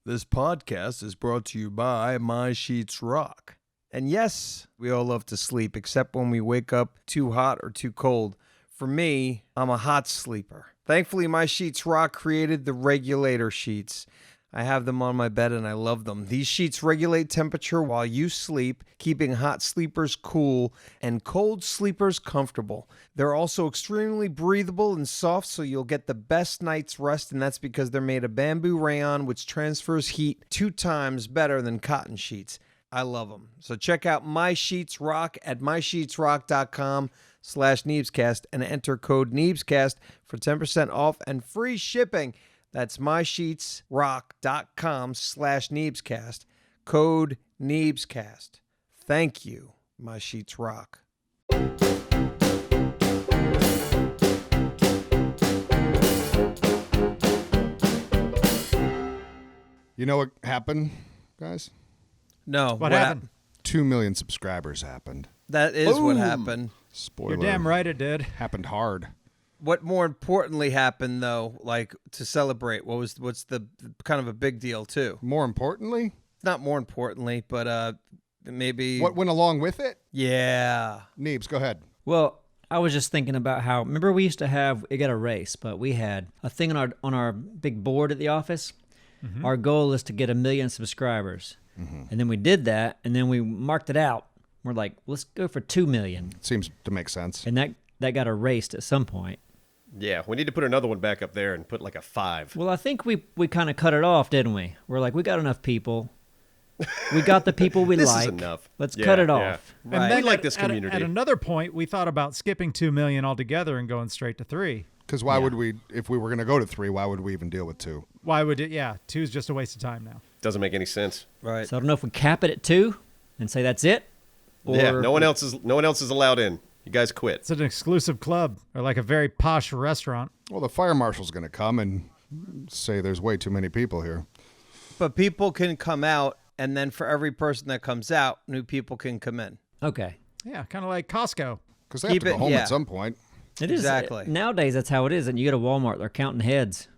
This podcast is brought to you by My Sheets Rock. And yes, we all love to sleep, except when we wake up too hot or too cold. For me, I'm a hot sleeper. Thankfully, My Sheets Rock created the regulator sheets. I have them on my bed and I love them. These sheets regulate temperature while you sleep, keeping hot sleepers cool and cold sleepers comfortable. They're also extremely breathable and soft, so you'll get the best night's rest, and that's because they're made of bamboo rayon, which transfers heat 2 times better than cotton sheets. I love them. So check out My Sheets Rock at mysheetsrock.com/Neebscast and enter code Neebscast for 10% off and free shipping. That's mysheetsrock.com/Neebscast. Code Neebscast. Thank you, My Sheets Rock. You know what happened, guys? No. What happened? 2 million subscribers happened. That is what happened. Spoiler. You're damn right it did. Happened hard. What more importantly happened, though, like to celebrate? What's the kind of a big deal, too? More importantly? Not more importantly, but maybe... What went along with it? Yeah. Neebs, go ahead. Well, I was just thinking about how, remember we used to have, it got a race, but we had a thing on our big board at the office. Mm-hmm. Our goal is to get 1 million subscribers. Mm-hmm. And then we did that, and then we marked it out. We're like, let's go for 2 million. Seems to make sense. And that got erased at some point. Yeah, we need to put another one back up there and put like a 5. Well, I think we kind of cut it off, didn't we? We're like, we got enough people. We got the people we This like. is enough. Let's cut it off. Yeah. Right. And then We like this community. At another point, we thought about skipping 2 million altogether and going straight to 3. Because why would we, if we were going to go to 3, why would we even deal with 2? Why would it? Yeah, 2 is just a waste of time now. Doesn't make any sense. Right. So I don't know if we cap it at 2 and say that's it. Or Yeah, no one else is allowed in. You guys quit. It's an exclusive club or like a very posh restaurant. Well, the fire marshal's going to come and say there's way too many people here. But people can come out, and then for every person that comes out, new people can come in. Okay. Yeah, kind of like Costco. Because they have to go home at some point. It is. Exactly. Nowadays, that's how it is. And you go to Walmart, they're counting heads.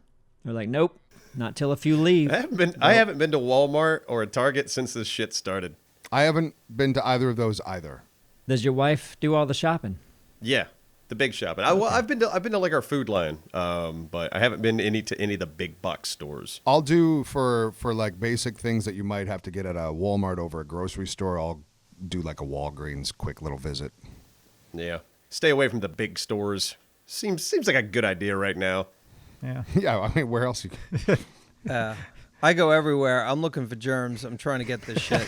They're like, nope, not till a few leave. I haven't been to Walmart or a Target since this shit started. I haven't been to either of those either. Does your wife do all the shopping? Yeah, the big shopping. I've been to like our Food Line, but I haven't been to any of the big box stores. I'll do for like basic things that you might have to get at a Walmart over a grocery store. I'll do like a Walgreens quick little visit. Yeah, stay away from the big stores. Seems like a good idea right now. Yeah. Yeah, I mean, where else you? I go everywhere. I'm looking for germs. I'm trying to get this shit.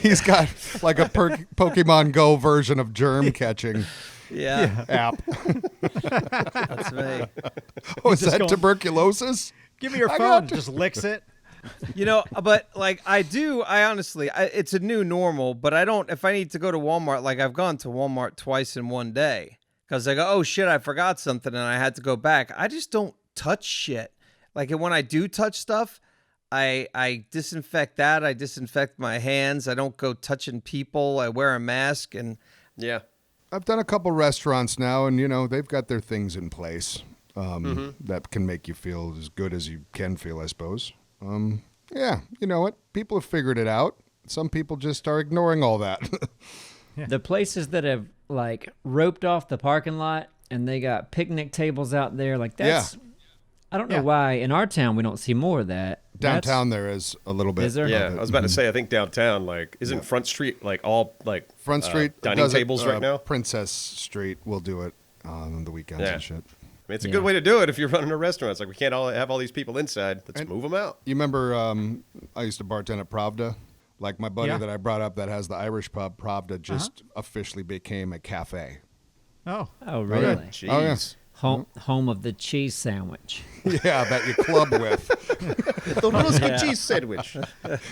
He's got like a Pokemon Go version of germ catching Yeah. app. That's me. Oh, is that going- tuberculosis? Give me your I phone. got- Just licks it. You know, but like I honestly, it's a new normal, but I don't, if I need to go to Walmart, like I've gone to Walmart twice in one day because I go, oh shit, I forgot something and I had to go back. I just don't touch shit. Like when I do touch stuff, I disinfect that. I disinfect my hands. I don't go touching people. I wear a mask and Yeah. I've done a couple restaurants now, and, you know, they've got their things in place that can make you feel as good as you can feel, I suppose. Yeah, you know what? People have figured it out. Some people just are ignoring all that. The places that have like roped off the parking lot and they got picnic tables out there, like that's. I don't know why in our town we don't see more of that. Downtown there is a little bit. Is there? Yeah, of it. I was about to say, I think downtown, like, isn't Front Street like all like Front Street dining does it, tables right now? Princess Street will do it on the weekends Yeah. and shit. I mean, it's a good way to do it if you're running a restaurant. It's like we can't all have all these people inside. Let's move them out. You remember I used to bartend at Pravda? Like my buddy that I brought up that has the Irish pub, Pravda, just officially became a cafe. Oh. Oh, really? Jeez. Oh, yeah. Home of the cheese sandwich. Yeah, that you club with. The little cheese sandwich.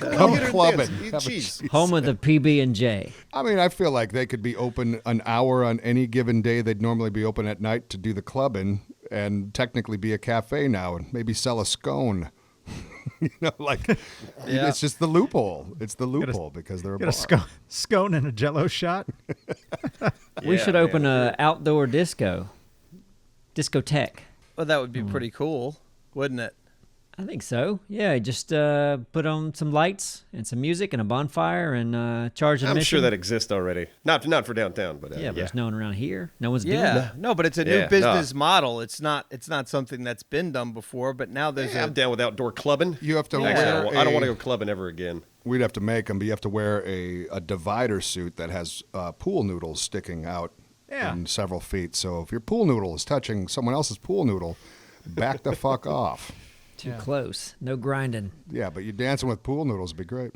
Come clubbing. Eat Have a cheese. Home of the PB&J. I mean, I feel like they could be open an hour on any given day. They'd normally be open at night to do the clubbing and technically be a cafe now and maybe sell a scone. You know, like it's just the loophole. It's the loophole because they're a Get bar. a scone and a Jello shot. We should open a outdoor discotheque. well, that would be pretty cool, wouldn't it? I think so. Yeah, just put on some lights and some music and a bonfire and charge admission. I'm sure that exists already. Not for downtown, but Yeah, but there's no one around here. No one's doing Yeah, that. no, but it's a new business model. It's not something that's been done before, but now there's I'm down with outdoor clubbing. You have to Actually, wear I don't want to go clubbing ever again. We'd have to make them, but you have to wear a divider suit that has pool noodles sticking out in several feet. So if your pool noodle is touching someone else's pool noodle, back the fuck off. Too close. No grinding. Yeah, but you dancing with pool noodles would be great.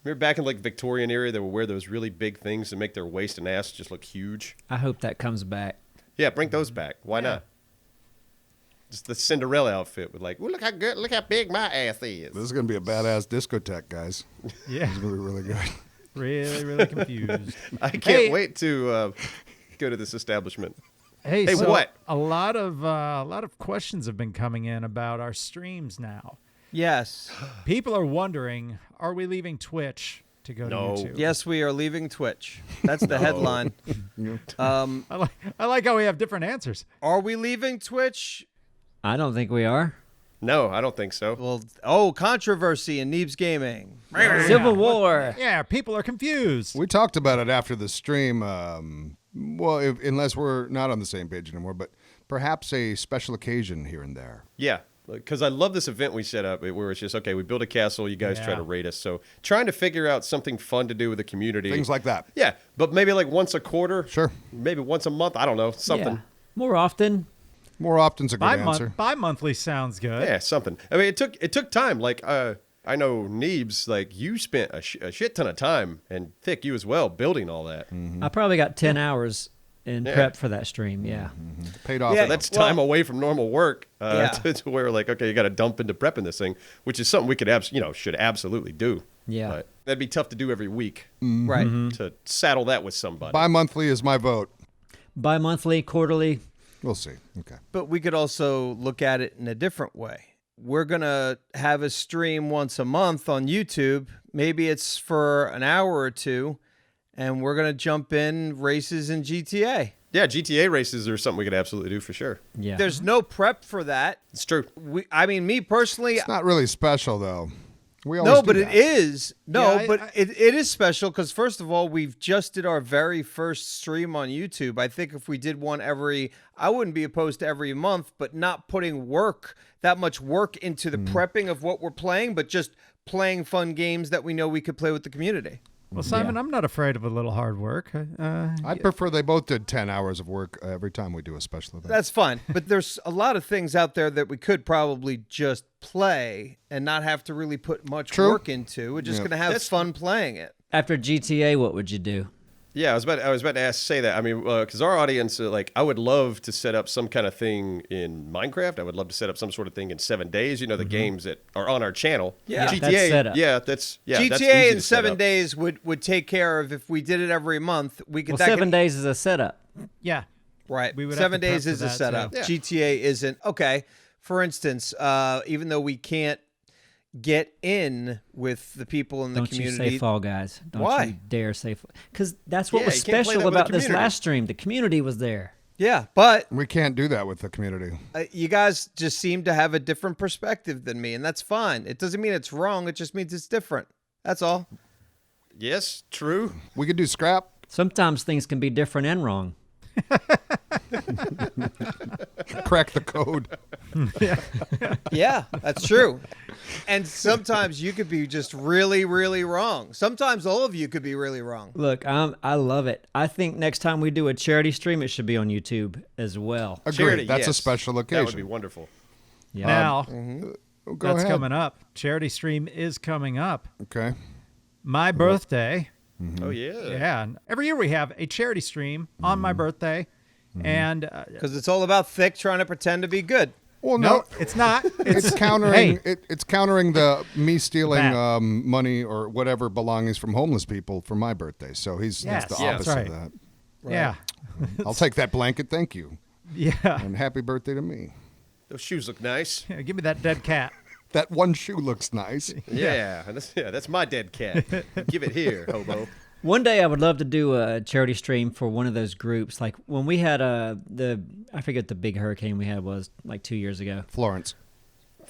Remember back in like Victorian era, they would wear those really big things to make their waist and ass just look huge. I hope that comes back. Yeah, bring those back. Why not? Just the Cinderella outfit with like, well, look how good, look how big my ass is. This is going to be a badass discotheque, guys. Yeah. It's going to be really good. Really, really confused. I can't wait to go to this establishment. Hey, so what? A lot of questions have been coming in about our streams now. yes. People are wondering, are we leaving Twitch to go No. to YouTube? Yes, we are leaving Twitch. That's the headline. I like how we have different answers. Are we leaving Twitch? I don't think we are. No, I don't think so. Well, controversy in Neebs Gaming. Civil War. Yeah, people are confused. We talked about it after the stream. Unless we're not on the same page anymore, but perhaps a special occasion here and there. Yeah, because I love this event we set up where it's just, okay, we build a castle, you guys try to raid us. So trying to figure out something fun to do with the community. Things like that. Yeah, but maybe like once a quarter. Sure. Maybe once a month. I don't know. Something. Yeah. More often. More often's a good answer. Bi-monthly sounds good. Yeah, something. I mean, it took time. Like, I know Neebs, like you spent a shit ton of time, and Thick, you as well, building all that. I probably got 10 hours in prep for that stream. Yeah. Paid off. Yeah, So that's time away from normal work to where like, okay, you got to dump into prepping this thing, which is something we could should absolutely do. Yeah. But that'd be tough to do every week Right. to saddle that with somebody. Bi-monthly is my vote. Bi-monthly, quarterly. We'll see. Okay. But we could also look at it in a different way. We're going to have a stream once a month on YouTube. Maybe it's for an hour or two, and we're going to jump in races in GTA. Yeah, GTA races are something we could absolutely do for sure. Yeah. There's no prep for that. It's true. I mean, me personally, It's not really special, though. We always no, do but that. it is. No, Yeah, but it is special because, first of all, we've just did our very first stream on YouTube. I think if we did one I wouldn't be opposed to every month, but not putting that much work into the prepping of what we're playing, but just playing fun games that we know we could play with the community. Well, Simon, I'm not afraid of a little hard work. I'd prefer they both did 10 hours of work every time we do a special event. That's fine. But there's a lot of things out there that we could probably just play and not have to really put much work into. We're just going to have fun playing it. After GTA, what would you do? Yeah, I was about to say that. I mean, because our audience, I would love to set up some kind of thing in Minecraft. I would love to set up some sort of thing in 7 days. You know, the games that are on our channel. Yeah. GTA. That's setup. That's GTA that's easy in to set 7 up. days would take care of if we did it every month. We could. Well, 7 days is a setup. Yeah. Right. We would 7 have to prep days for is a that, setup. too. Yeah. GTA isn't. Okay. For instance, even though we can't get in with the people in the Don't community. you say Fall Guys. Don't Why? you dare say Fall. Because that's what Yeah, was you can't play special that with the about this community. last stream. The community was there. Yeah, but We can't do that with the community. you guys just seem to have a different perspective than me, and that's fine. It doesn't mean it's wrong. It just means it's different. That's all. Yes, true. We could do scrap. Sometimes things can be different and wrong. Crack the code. Yeah, that's true. And sometimes you could be just really, really wrong. Sometimes all of you could be really wrong. Look, I love it. I think next time we do a charity stream, it should be on YouTube as well. Agreed. Charity, That's a yes. special That would be occasion. wonderful. Yeah. Now, Go that's ahead. coming up. Charity stream is coming up. Okay. My birthday. Oh, yeah. Yeah. And every year we have a charity stream on my birthday. And Because it's all about Thick trying to pretend to be good. Well, no, no. it's not. It's countering. Hey. It's countering the me stealing Matt. money or whatever belongings from homeless people for my birthday. So that's Yes. the Yeah, opposite that's of right. that. Yeah. I'll take that blanket. Thank you, Yeah. and happy birthday to me. Those shoes look nice. Yeah, give me that dead cat. That one shoe looks nice. Yeah, that's my dead cat. Give it here, hobo. One day I would love to do a charity stream for one of those groups. Like when we had I forget the big hurricane we had was like 2 years ago. Florence.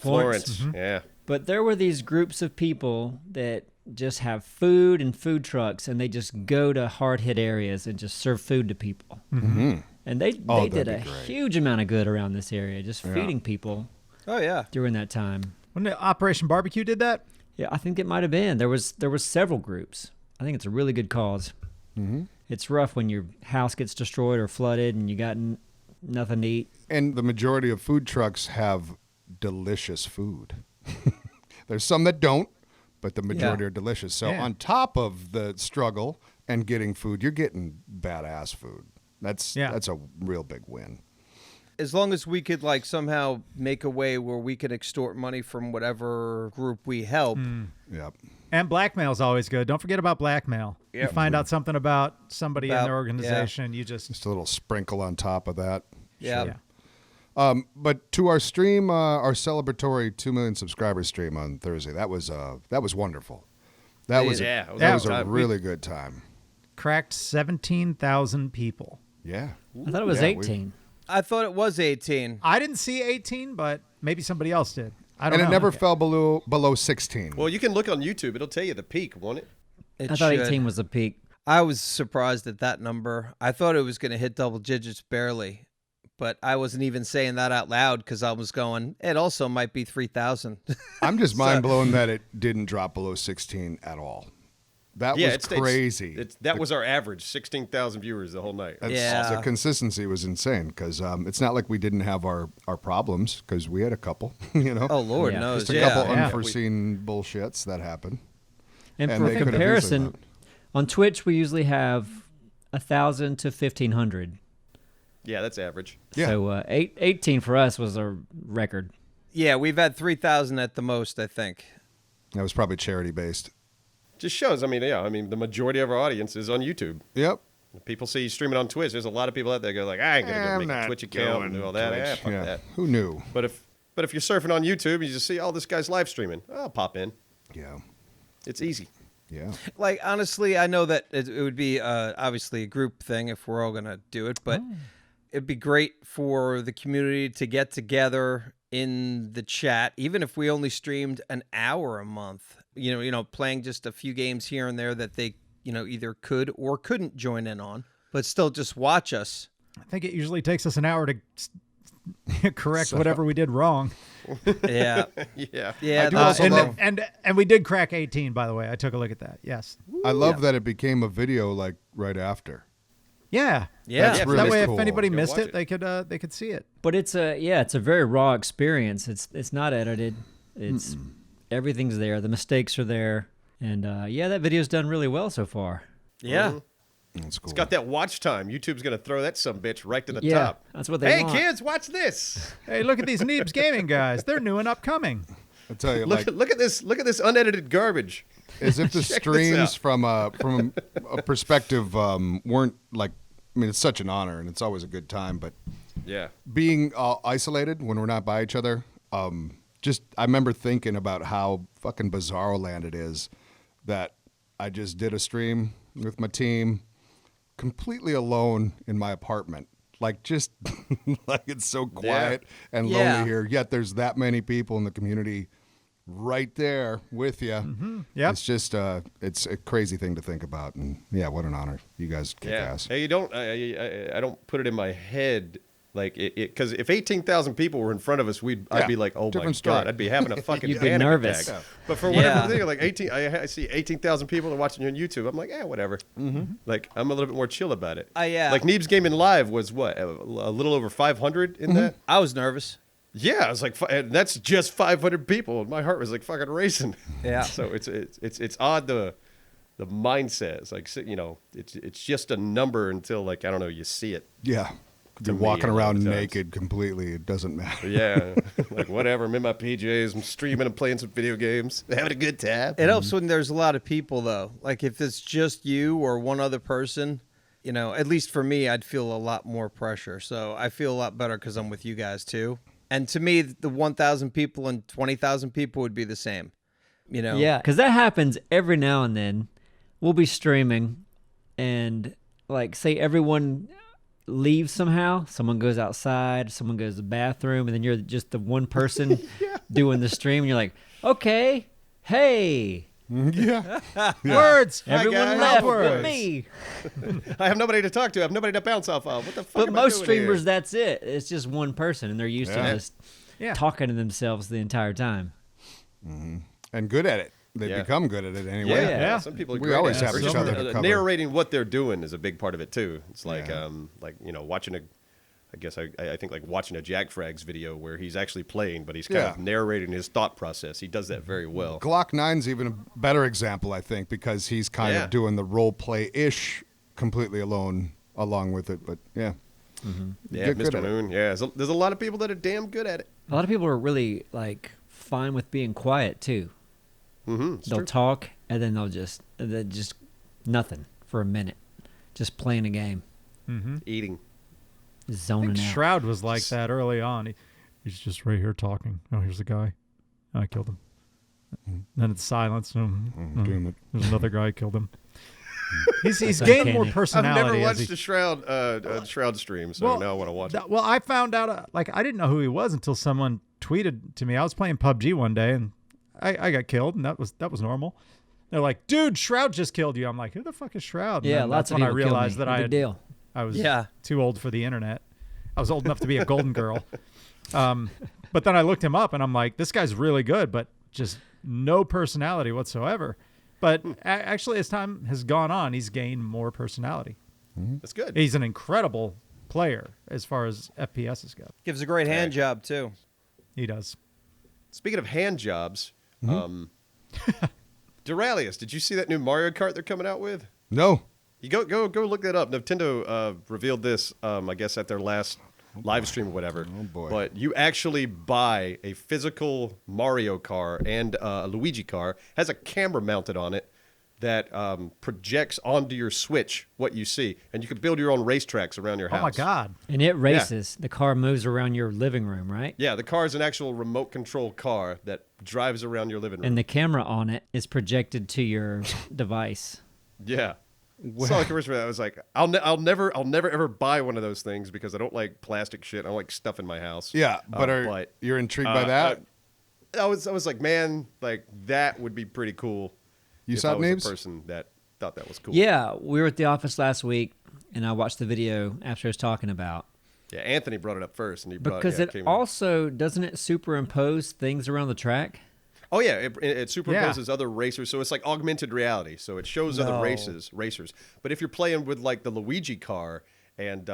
Florence. Yeah. But there were these groups of people that just have food and food trucks, and they just go to hard-hit areas and just serve food to people. And they did a huge amount of good around this area, just feeding people. Oh yeah. During that time. When the Operation Barbecue did that? Yeah, I think it might have been. There was several groups. I think it's a really good cause. It's rough when your house gets destroyed or flooded and you got nothing to eat. And the majority of food trucks have delicious food. There's some that don't, but the majority are delicious. So on top of the struggle and getting food, you're getting badass food. That's a real big win. As long as we could like somehow make a way where we could extort money from whatever group we help. Yep. And blackmail's always good. Don't forget about blackmail. Yep. You find out something about somebody in their organization, you just a little sprinkle on top of that. Yeah. But to our stream, our celebratory 2 million subscribers stream on Thursday, that was wonderful. That was a really good time. Cracked 17,000 people. Yeah. I thought it was 18. I thought it was 18. I didn't see 18, but maybe somebody else did. I don't know. And it never fell below 16. Well, you can look on YouTube. It'll tell you the peak, won't it? I thought 18 was the peak. I was surprised at that number. I thought it was going to hit double digits barely, but I wasn't even saying that out loud because I was going, it also might be 3,000. I'm just mind blown that it didn't drop below 16 at all. That was crazy. That was our average, 16,000 viewers the whole night. The consistency was insane because it's not like we didn't have our problems because we had a couple, you know. Oh, Lord knows. Just a couple unforeseen bullshits that happened. And for comparison, on Twitch, we usually have 1,000 to 1,500. Yeah, that's average. Yeah. So 18 for us was a record. Yeah, we've had 3,000 at the most, I think. That was probably charity-based. Just shows, the majority of our audience is on YouTube. Yep. People see you streaming on Twitch. There's a lot of people out there go like, I ain't going to go make a Twitch account and do all that. Fuck that. Who knew? But if you're surfing on YouTube, you just see, this guy's live streaming. I'll pop in. Yeah. It's easy. Yeah. Like, honestly, I know that it would be obviously a group thing if we're all going to do it, but it'd be great for the community to get together in the chat, even if we only streamed an hour a month, you know, playing just a few games here and there that they, either could or couldn't join in on, but still just watch us. I think it usually takes us an hour to correct whatever we did wrong. Yeah. Yeah. And we did crack 18, by the way. I took a look at that. Yes. I love that it became a video like right after. Yeah. That's really that way, cool. if anybody Go missed watch it, they could see it. But it's a very raw experience. It's not edited. It's everything's there. The mistakes are there, and that video's done really well so far. Yeah. That's cool. It's got that watch time. YouTube's going to throw that sumbitch right to the Yeah, top. that's what they want. Hey, kids, watch this. Hey, look at these Neebs Gaming guys. They're new and upcoming. I tell you, Look at this unedited garbage. as if the streams from a perspective weren't like. I mean, it's such an honor and it's always a good time, but Yeah. being isolated when we're not by each other, I remember thinking about how fucking bizarro land it is that I just did a stream with my team completely alone in my apartment. Like just like it's so quiet and lonely here, yet there's that many people in the community right there with you. Mm-hmm. Yep. It's just it's a crazy thing to think about, and what an honor. You guys kick ass. Hey, I don't put it in my head like it because if 18,000 people were in front of us, I'd be like, oh my story. God, I'd be having a fucking You'd be panic nervous. attack. But for whatever thing, like 18, I see 18,000 people are watching you on YouTube. I'm like, whatever. Mm-hmm. Like I'm a little bit more chill about it. Like Neebs Gaming Live was what a little over 500 in that. I was nervous. Yeah, I was like, and that's just 500 people, and my heart was like fucking racing. Yeah. So it's odd the mindset. It's like it's just a number until like I don't know you see it. Yeah. You're walking around naked completely. It doesn't matter. Yeah, like whatever. I'm in my PJs. I'm streaming and playing some video games, having a good time. It helps when there's a lot of people though. Like if it's just you or one other person, at least for me, I'd feel a lot more pressure. So I feel a lot better because I'm with you guys too. And to me, the 1,000 people and 20,000 people would be the same, Yeah, because that happens every now and then. We'll be streaming, and like say everyone leave somehow. Someone goes outside, someone goes to the bathroom, and then you're just the one person doing the stream. And you're like, okay, hey, Yeah. Words. everyone guys. left Words. but me. I have nobody to talk to. I have nobody to bounce off of. What the fuck? But am I most doing streamers, here? that's it. It's just one person, and they're used to Yeah. just Yeah. talking to themselves the entire time. And good at it. They Yeah. become good at it anyway. Yeah. Some people are We great always at it. have Or each just, other to cover. narrating what they're doing is a big part of it too. It's like, Yeah. watching I think like watching a Jack Frags video where he's actually playing, but he's kind of narrating his thought process. He does that very well. Glock 9's even a better example, I think, because he's kind Yeah. of doing the role play-ish completely alone along with it. But yeah. Yeah, Get good Mr. at it. Moon. Yeah, there's a lot of people that are damn good at it. A lot of people are really like fine with being quiet too. Mm-hmm. They'll talk and then they'll just nothing for a minute, just playing a game, Eating. I zoning think out. Shroud was like that early on. He's just right here talking. Oh, here's the guy. I killed him. Then it's silence. Damn it. There's another guy. Killed him. He's That's gained more uncanny. I've personality. never as watched he- the Shroud stream, so now I want to watch it. Well, I found out, I didn't know who he was until someone tweeted to me. I was playing PUBG one day, and I got killed, and that was normal. They're like, dude, Shroud just killed you. I'm like, who the fuck is Shroud? And Yeah, then lots that's of when I people kill realized me. that No big deal. I was Yeah. too old for the internet. I was old enough to be a golden girl. But then I looked him up, and I'm like, this guy's really good, but just no personality whatsoever. But actually, as time has gone on, he's gained more personality. That's good. He's an incredible player as far as FPSs go. Gives a great hand job too. He does. Speaking of hand jobs, Duralius, did you see that new Mario Kart they're coming out with? No. You go look that up. Nintendo revealed this, I guess, at their last live stream or whatever. Oh, boy. But you actually buy a physical Mario car and a Luigi car. Has a camera mounted on it that projects onto your Switch what you see, and you can build your own racetracks around your house. Oh my God. And it races. The car moves around your living room, right? Yeah, the car is an actual remote control car that drives around your living room. And the camera on it is projected to your device. Yeah. Saw a commercial for that. I was like, I'll never ever buy one of those things because I don't like plastic shit. I don't like stuff in my house. Yeah, but you're intrigued by that? I was like, man, like that would be pretty cool. You if saw I it, was Neebs? a person that thought that was cool. Yeah, we were at the office last week, and I watched the video after I was talking about. Yeah, Anthony brought it up first, and he brought Because it came in. also, doesn't it superimpose things around the track? Oh yeah, it superimposes other racers, so it's like augmented reality. So it shows other racers. But if you're playing with like the Luigi car and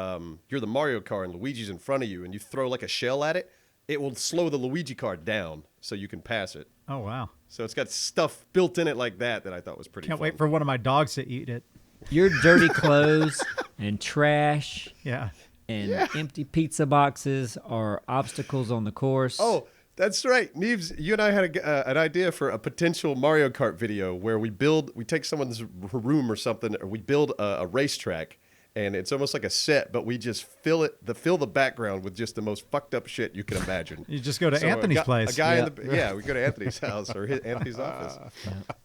you're the Mario car and Luigi's in front of you, and you throw like a shell at it, it will slow the Luigi car down so you can pass it. Oh, wow. So it's got stuff built in it like that I thought was pretty. Can't fun. wait for one of my dogs to eat it. Your dirty clothes and trash Yeah. and empty pizza boxes are obstacles on the course. Oh, that's right, Neebs. You and I had an idea for a potential Mario Kart video where we take someone's room or something, or we build a racetrack, and it's almost like a set, but we just fill the background with just the most fucked up shit you can imagine. You just go to So Anthony's place. A guy we go to Anthony's house or Anthony's office.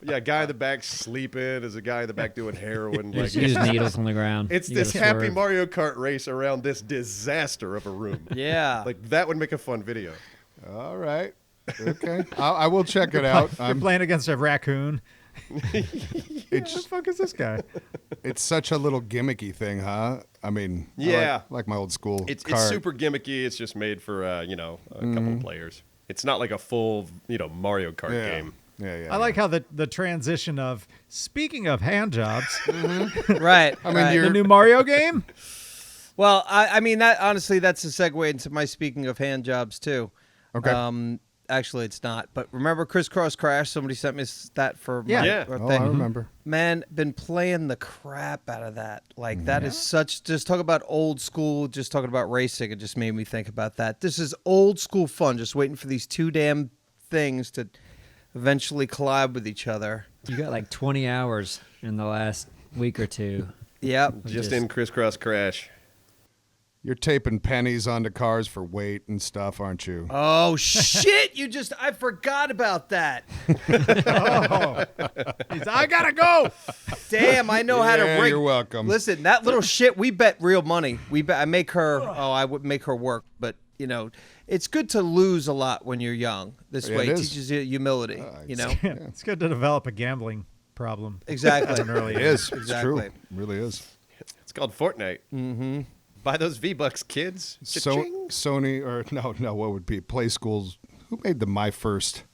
Yeah, a guy in the back sleeping. There's a guy in the back doing heroin. Just use needles on the ground. It's You this gotta happy swerve. Mario Kart race around this disaster of a room. Yeah. Like that would make a fun video. All right. Okay. I will check it out. You're playing against a raccoon. It's Who the fuck is this guy? it's such a little gimmicky thing, huh? I mean, Yeah. I like my old school. It's Kart. super gimmicky. It's just made for a couple players. It's not like a full Mario Kart game. Yeah. I like how the transition of, speaking of hand jobs, Right. I mean, right. you're the new Mario game? Well, I mean that honestly, that's a segue into my speaking of hand jobs too. Okay. Actually, it's not. But remember Criss Cross Crash? Somebody sent me that for Yeah. my Yeah. birthday. I remember. Man, been playing the crap out of that. Like that is such. Just talk about old school. Just talking about racing. It just made me think about that. This is old school fun. Just waiting for these two damn things to eventually collide with each other. You got like 20 hours in the last week or two. Yep. Just in Criss Cross Crash. You're taping pennies onto cars for weight and stuff, aren't you? Oh, shit. I forgot about that. I gotta go. Damn, I know how to rig. You're welcome. Listen, that little shit, we bet real money. I make her, I would make her work. But, it's good to lose a lot when you're young. This way it teaches you humility, It's good to develop a gambling problem. Exactly. At an early It age. is. It's Exactly. true. It really is. It's called Fortnite. Mm-hmm. Buy those V-Bucks, kids. So Cha-ching. Sony or no, what would be Play Schools? Who made the My First?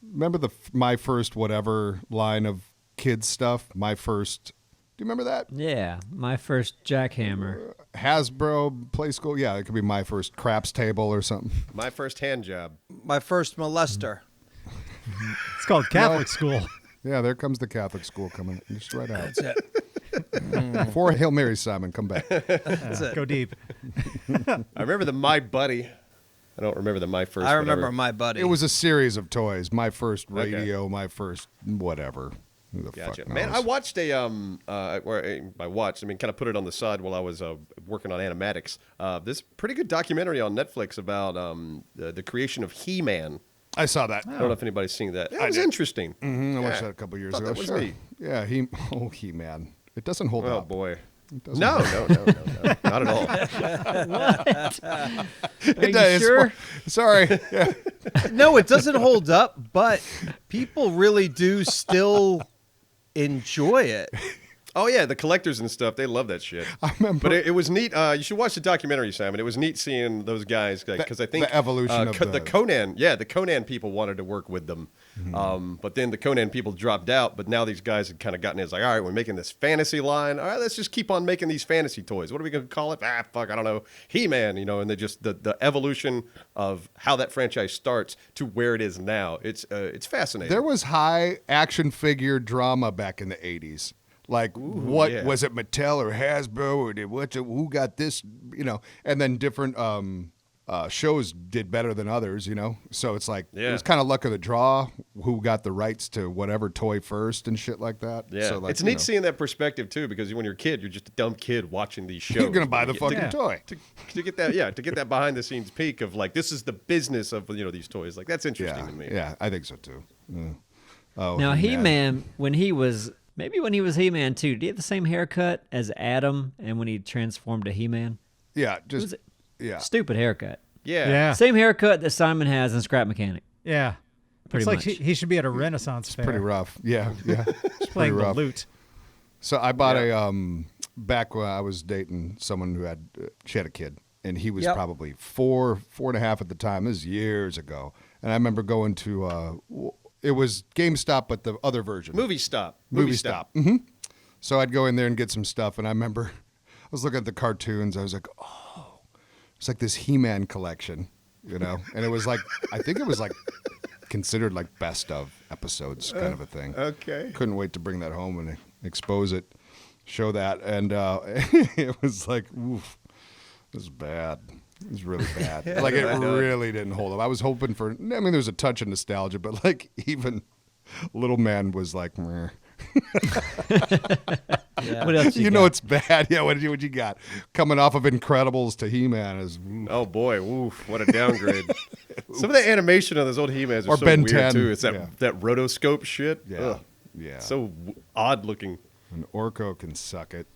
Remember the My First whatever line of kids stuff? My First. Do you remember that? Yeah, my first jackhammer. Hasbro Play School. Yeah, it could be My First Craps Table or something. My first hand job. My first molester. It's called Catholic school. Yeah, there comes the Catholic school coming just right out. That's it. For Hail Mary, Simon, come back. That's it. Go deep. I remember the My Buddy. I don't remember the My First. I remember whatever. my buddy. It was a series of toys. My first radio, my first whatever. Who the Gotcha. fuck Man, knows? I watched I watched, kind of put it on the side while I was working on animatics. This pretty good documentary on Netflix about the creation of He-Man. I saw that. I don't know if anybody's seen that. It was interesting. I watched Yeah. that a couple years Thought ago. that was Sure. neat. Yeah, He-Man. It doesn't hold Oh, up. boy. It doesn't No, hold not at all. Are It you does. sure? Sorry. Yeah. No, it doesn't hold up, but people really do still enjoy it. Oh, yeah, the collectors and stuff, they love that shit. I remember. But it was neat. You should watch the documentary, Simon. It was neat seeing those guys because I think the evolution of the the- Conan. Yeah, the Conan people wanted to work with them, but then the Conan people dropped out. But now these guys had kind of gotten it. It's like, all right, we're making this fantasy line. All right, let's just keep on making these fantasy toys. What are we going to call it? Fuck, I don't know. He-Man, and they just the evolution of how that franchise starts to where it is now. It's fascinating. There was high action figure drama back in the 80s. Like, yeah. was it Mattel or Hasbro or who got this, and then different shows did better than others, So it's like, it was kind of luck of the draw who got the rights to whatever toy first and shit like that. Yeah, So, like, it's neat seeing that perspective too, because when you're a kid, you're just a dumb kid watching these shows. You're going to buy the fucking Yeah. toy. to get that behind the scenes peek of like this is the business of these toys. Like that's interesting Yeah, to me. yeah, I think so too. Yeah. Oh, Now, He-Man. He-Man, when he was He-Man too, did he have the same haircut as Adam and when he transformed to He-Man? Yeah, Was just, it- yeah. Stupid haircut. Yeah. Yeah. Same haircut that Simon has in Scrap Mechanic. Yeah. Pretty It's like much. he should be at a Renaissance fair. Pretty rough. Yeah, yeah. It's Playing pretty the rough. lute. So I bought back when I was dating someone who she had a kid, and he was Yep. probably four and a half at the time. This is years ago. And I remember going to, it was GameStop, but the other version. Movie Stop. Movie Stop. Mm-hmm. So I'd go in there and get some stuff, and I remember I was looking at the cartoons. I was like, oh, it's like this He-Man collection, And it was like, I think it was like considered like best of episodes kind of a thing. Okay. Couldn't wait to bring that home and expose it, show that, and it was like, oof, this is bad. It was really bad. Like it really didn't hold up. I was hoping for. I mean, there was a touch of nostalgia, but like even little man was like, meh. Yeah. What else You got? know it's bad. Yeah, what you got? Coming off of Incredibles to He-Man is Oh boy, woof, what a downgrade. Some of the animation of those old He-Mans are Or so Ben weird 10, too. It's yeah. that rotoscope shit. yeah, Ugh. yeah. So odd looking. And Orko can suck it.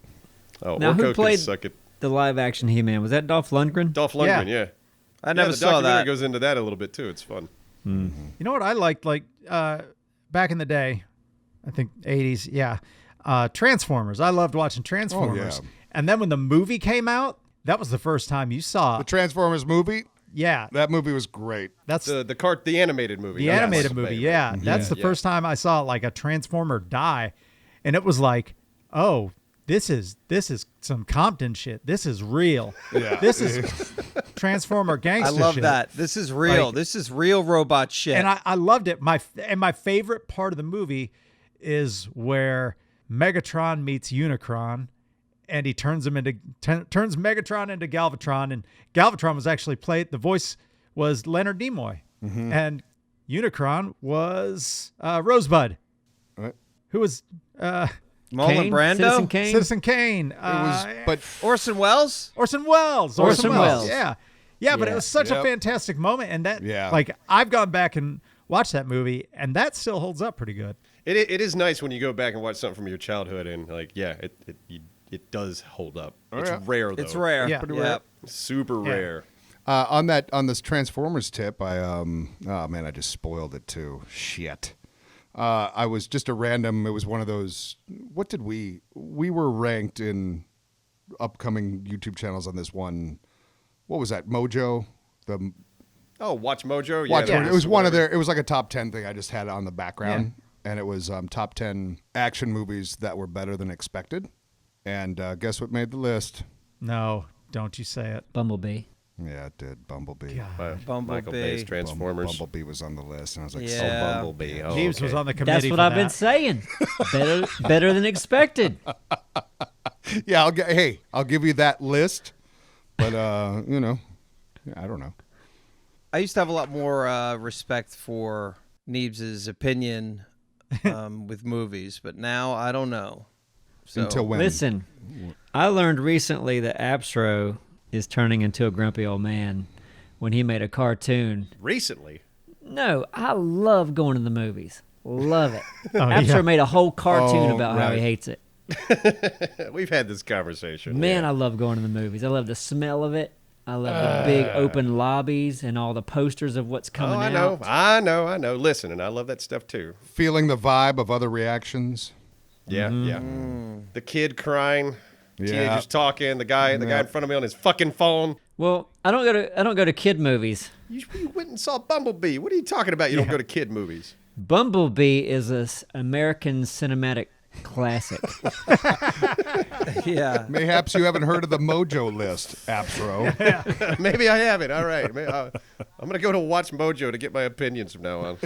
Oh, Now, who Orko played- can suck it. The live action He-Man. Was that Dolph Lundgren? Dolph Lundgren, yeah. I never the saw documentary that. goes into that a little bit too. It's fun. You know what I liked? Back in the day, I think 80s, yeah. Transformers. I loved watching Transformers. yeah. And then when the movie came out, that was the first time you saw. The Transformers movie. Yeah. That movie was great. That's The animated movie. the That's animated my movie. favorite. Yeah. That's the first time I saw like a Transformer die. And it was like, oh, this is some Compton shit. This is real. Yeah. This is Transformer I gangster love shit. that. This is real. Like- This is real robot shit. And I loved it. My favorite part of the movie is where Megatron meets Unicron, and he turns Megatron into Galvatron, and Galvatron was actually played. The voice was Leonard Nimoy, and Unicron was Rosebud, Right. who was Marlon Brando? Citizen Kane? Citizen Kane. It was, but Orson Welles? Orson Welles. Orson Welles. Yeah. Yeah, but it Yeah. was such a Yep. fantastic moment. And that, Yeah. like, I've gone back and watched that movie, and that still holds up pretty good. It is nice when you go back and watch something from your childhood, and like, yeah, it does hold up. It's yeah. rare though. It's rare. Yeah. Pretty Yeah. rare. Super rare. on this Transformers tip, oh man, I just spoiled it too. Shit. I was just a random. It was one of those. What did we were ranked in upcoming YouTube channels on this one. What was that? Mojo. The Oh, WatchMojo. Watch Yeah, it was one of their. It was like a top 10 thing. I just had it on the background, and it was top 10 action movies that were better than expected. And guess what made the list? No, don't you say it. Bumblebee. Yeah, it did. Bumblebee. God. Michael Bumblebee. Bay's Transformers. Bumblebee was on the list, and I was like, Yeah. Bumblebee. Oh, Neebs okay. was on the committee That's what for I've been that. saying. Better than expected. yeah, I'll give you that list, but I don't know. I used to have a lot more respect for Neebs' opinion with movies, but now I don't know. So, Until when? Listen, I learned recently that Absro is turning into a grumpy old man when he made a cartoon. Recently. No, I love going to the movies. Love it. Oh, Absro yeah. made a whole cartoon Oh, about how he right. hates it. We've had this conversation. Man, yeah. I love going to the movies. I love the smell of it. I love the big open lobbies and all the posters of what's coming out. I know. Listen, and I love that stuff too. Feeling the vibe of other reactions. Yeah, yeah. The kid crying, Yeah. teenagers talking, the guy in front of me on his fucking phone. Well, I don't go to kid movies. You went and saw Bumblebee. What are you talking about? You don't go to kid movies. Bumblebee is a American cinematic classic. yeah. Mayhaps you haven't heard of the Mojo list, Absro. Maybe I haven't. All right. I'm going to go to WatchMojo to get my opinions from now on.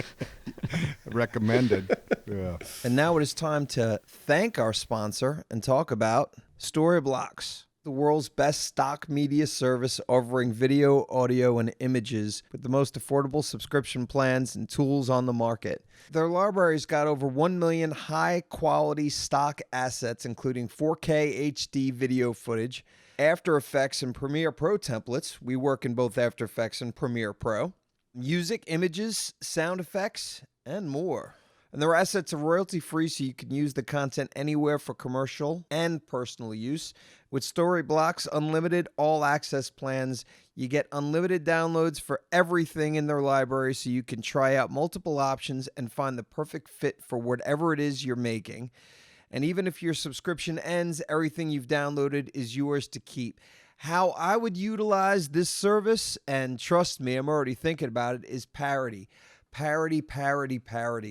Recommended. Yeah. And now it is time to thank our sponsor and talk about Storyblocks, the world's best stock media service offering video, audio, and images with the most affordable subscription plans and tools on the market. Their library's got over 1 million high-quality stock assets, including 4K HD video footage, After Effects and Premiere Pro templates. We work in both After Effects and Premiere Pro. Music, images, sound effects, and more. And their assets are royalty-free, so you can use the content anywhere for commercial and personal use. With Storyblocks Unlimited All-Access plans, you get unlimited downloads for everything in their library, so you can try out multiple options and find the perfect fit for whatever it is you're making. And even if your subscription ends, everything you've downloaded is yours to keep. How I would utilize this service, and trust me, I'm already thinking about it, is parody. Parody,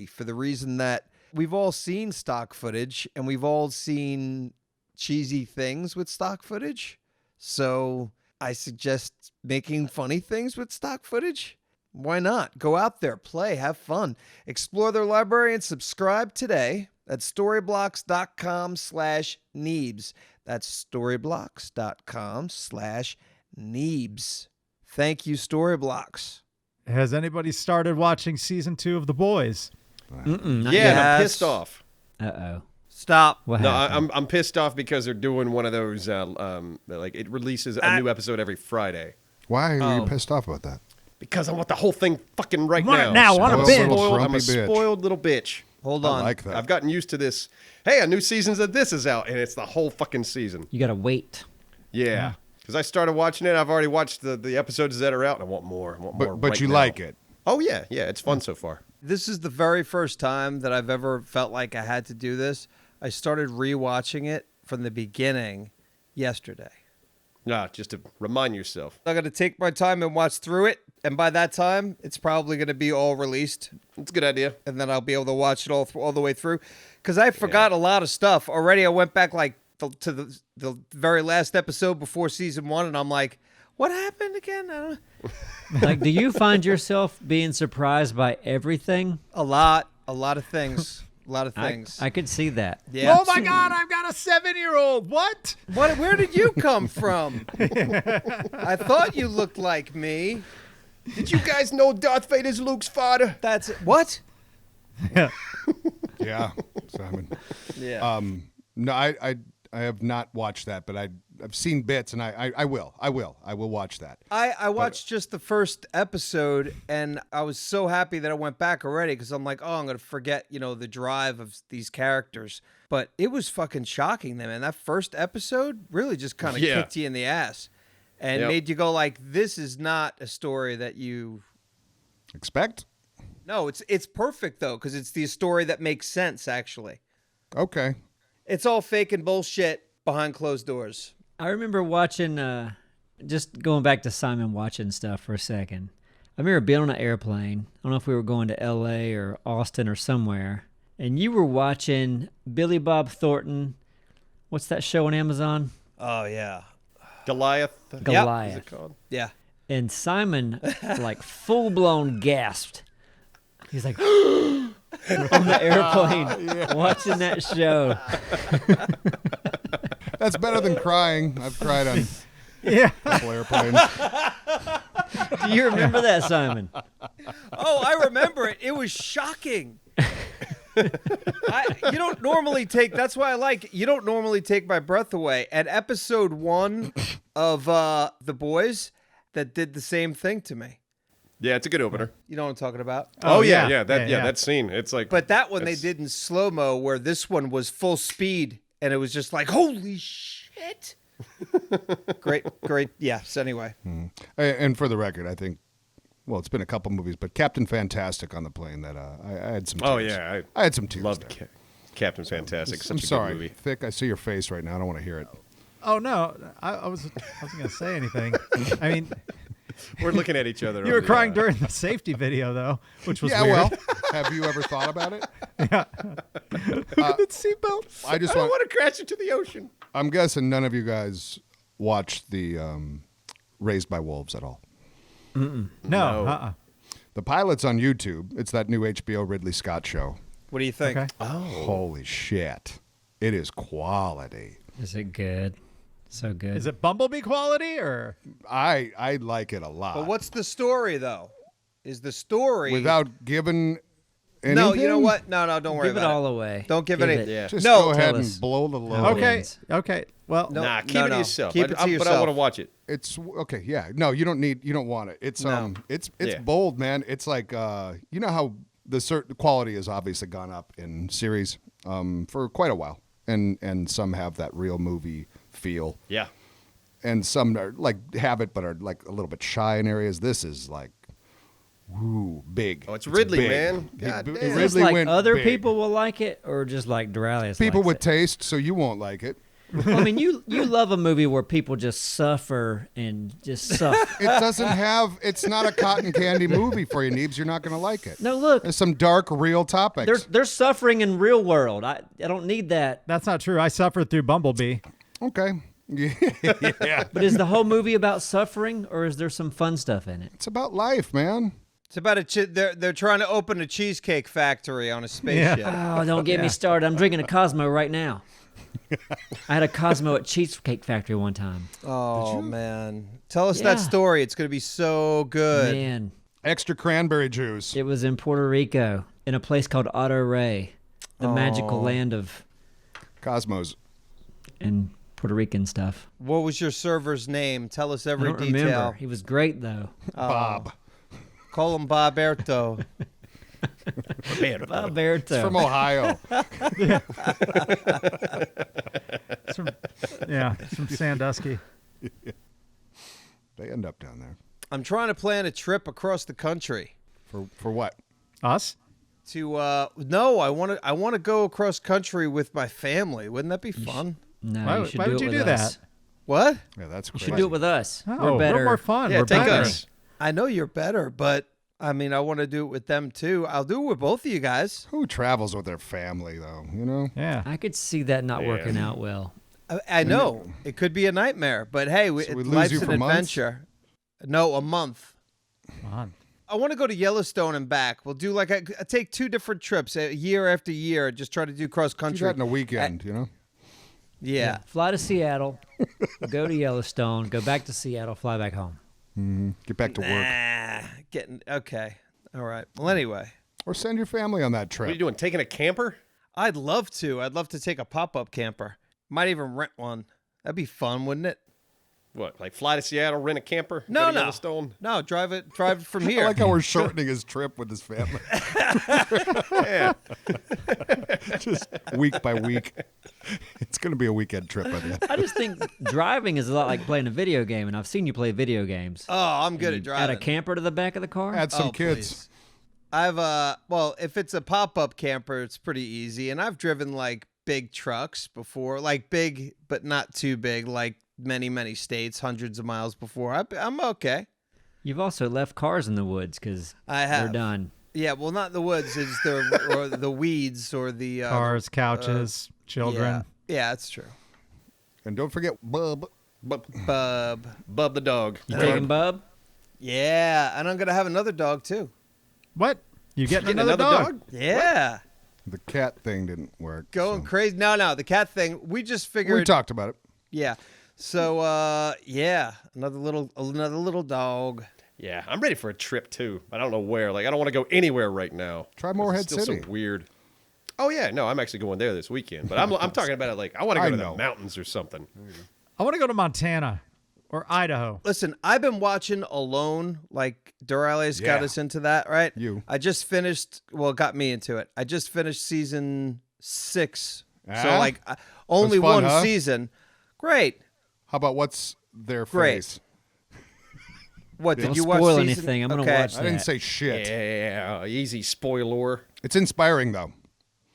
for the reason that we've all seen stock footage and we've all seen cheesy things with stock footage. So I suggest making funny things with stock footage. Why not? Go out there, play, have fun. Explore their library and subscribe today at storyblocks.com/Neebs. That's storyblocks.com/Neebs. Thank you, Storyblocks. Has anybody started watching season 2 of The Boys? Yeah, and I'm Yes. pissed off. Uh-oh. Stop. What No, happened? I'm pissed off because they're doing one of those, like it releases a new episode every Friday. Why are you Oh. pissed off about that? Because I want the whole thing fucking right Want now. it now, want a I'm bitch. spoiled. I'm Grumpy a bitch. spoiled little bitch. Hold I on. like that. I've gotten used to this. Hey, a new season of this is out, and it's the whole fucking season. You got to wait. Yeah. Because I started watching it. I've already watched the episodes that are out, and I want more. I want more. But right you now. like it. Oh, yeah. Yeah, it's fun so far. This is the very first time that I've ever felt like I had to do this. I started rewatching it from the beginning yesterday. Nah, just to remind yourself. I'm going to take my time and watch through it. And by that time, it's probably going to be all released. It's a good idea. And then I'll be able to watch it all the way through. Because I forgot a lot of stuff. Already I went back like to the very last episode before season 1. And I'm like, what happened again? I don't know. Like, do you find yourself being surprised by everything? A lot of things. A lot of things. I could see that. Yeah. Oh my God, I've got a 7-year-old. What? Where did you come from? I thought you looked like me. Did you guys know Darth Vader's Luke's father? That's what? Yeah, Simon. Yeah. No, I have not watched that, but I've seen bits, and I will watch that. I watched just the first episode, and I was so happy that I went back already because I'm like, oh, I'm gonna forget, the drive of these characters. But it was fucking shocking, man. That first episode really just kind of kicked you in the ass and made you go like, this is not a story that you expect. No, it's perfect though because it's the story that makes sense actually. Okay. It's all fake and bullshit behind closed doors. I remember watching, just going back to Simon watching stuff for a second. I remember being on an airplane. I don't know if we were going to L.A. or Austin or somewhere. And you were watching Billy Bob Thornton. What's that show on Amazon? Oh, yeah. Goliath. Goliath. Is it called? Yeah. And Simon, like, full-blown gasped. He's like, on the airplane, watching that show. That's better than crying. I've cried on Yeah. a couple airplanes. Do you remember that, Simon? Oh, I remember it. It was shocking. You don't normally take. That's why I like it. You don't normally take my breath away. At episode 1 of The Boys, that did the same thing to me. Yeah, it's a good opener. You know what I'm talking about? Oh yeah. That scene. It's like. But that one they did in slow mo, where this one was full speed, and it was just like, holy shit! Great. Yes. Anyway. And for the record, I think, well, it's been a couple movies, but Captain Fantastic on the plane that I had some tears. Oh yeah, I had some tears. Loved Captain Fantastic. I'm Such a sorry, good movie. Thick. I see your face right now. I don't want to hear it. Oh no, I wasn't gonna say anything. I mean, We're looking at each other. you were crying during the safety video though, which was Yeah, weird. well, have you ever thought about it? Look at the seatbelt. I just I don't want. want to crash into the ocean. I'm guessing none of you guys watched the Raised by Wolves at all. No. The pilot's on YouTube. It's that new HBO Ridley Scott show. What do you think? Okay. Holy shit. It is quality. Is it good? So good. Is it Bumblebee quality or? I like it a lot. But what's the story though? Is the story Without giving anything? No, you know what? No, don't worry Give it about all away. Don't give Give any. it. Yeah. Just No, go ahead tell and us. blow the load. Okay. Okay. Well, No, Nah, keep it to yourself. Keep it to But I yourself. want to watch it. It's okay, yeah. No, you don't want it. It's No. it's Yeah. bold, man. It's like you know how the certain quality has obviously gone up in series for quite a while. And some have that real movie feel. Yeah. And some are like have it but are like a little bit shy in areas. This is like woo, big. Oh, it's Ridley, big. man. God damn. Is this Ridley like went other big. people will like it, or just like Duralius People likes with it? taste, so you won't like it. Well, I mean, you love a movie where people just suffer and just suffer. It doesn't have. It's not a cotton candy movie for you, Neebs. You're not going to like it. No, look, There's some dark, real topics. they're suffering in real world. I don't need that. that's not true. I suffered through Bumblebee. Okay. Yeah. But is the whole movie about suffering, or is there some fun stuff in it? It's about life, man. It's about they're trying to open a Cheesecake Factory on a spaceship. Oh, don't get me started. I'm drinking a Cosmo right now. I had a Cosmo at Cheesecake Factory one time. Oh man, tell us Yeah. that story. It's gonna be so good. Man, Extra cranberry juice. it was in Puerto Rico in a place called Otto Rey, the magical land of Cosmos. and Puerto Rican stuff. What was your server's name? Tell us I every don't detail. remember. He was great though. Bob. Call him Boberto. Alberto. It's from Ohio. It's from Sandusky. They end up down there. I'm trying to plan a trip across the country. For what? Us? To no, I want to go across country with my family. Wouldn't that be fun? No, Why- you should why do would it you with do us. that? What? Yeah, that's You crazy. should do it with us. Oh, We're better. more fun. Yeah, We're take better. us. I know you're better, but I mean, I want to do it with them too. I'll do it with both of you guys. Who travels with their family, though? You know? Yeah. I could see that not working out well. I know it could be a nightmare, but hey, So we lose life's you an for months? adventure. No, a month. Come on. I want to go to Yellowstone and back. We'll do like I take 2 different trips year after year. Just try to do cross Do country. that in a weekend, you know? Yeah. Fly to Seattle, go to Yellowstone, go back to Seattle, fly back home. Get back to work. Getting okay. All right. Well, anyway, Or send your family on that What are you trip. doing? Taking a camper? I'd love to. I'd love to take a pop-up camper. Might even rent one. That'd be fun, wouldn't it? What, like fly to Seattle, rent a camper? No, go to no. Yellowstone? No, drive it from I here. like how we're shortening his trip with his family. Yeah. Just week by week. It's going to be a weekend trip by the end. I just think driving is a lot like playing a video game, and I've seen you play video games. Oh, I'm good at Add driving. a camper to the back of the car? Add some Oh, kids. please. I've well, if it's a pop-up camper, it's pretty easy, and I've driven like big trucks before, like big but not too big, like many states, hundreds of miles before. I'm okay. You've also left cars in the woods because I they're have. done. Yeah, well, not the woods. It's the weeds or the Cars, couches, children. Yeah, that's true. And don't forget Bub. Bub Bub. the dog. You taking Bub? Yeah, and I'm gonna have another dog too. What? You getting Getting another dog? Yeah, The cat thing didn't work. going so. crazy. No, the cat thing. We just figured. We talked about it. Yeah. So yeah, another little dog. Yeah, I'm ready for a trip too. I don't know where. Like, I don't want to go anywhere right now. Try Morehead It's still City. so weird. Oh yeah, no, I'm actually going there this weekend. But I'm talking about it like I want to go I to know. the mountains or something. I want to go to Montana or Idaho. Listen, I've been watching Alone. Like Durales got Yeah. us into that, right? You. I just finished. Well, got me into it. I just finished season 6. So Ah? like only Was fun, one huh? season. Great. How about what's their Great. face? What did Don't you watch? spoil season? anything. I'm gonna Okay. watch I didn't that. say shit. Yeah, easy spoiler. It's inspiring, though.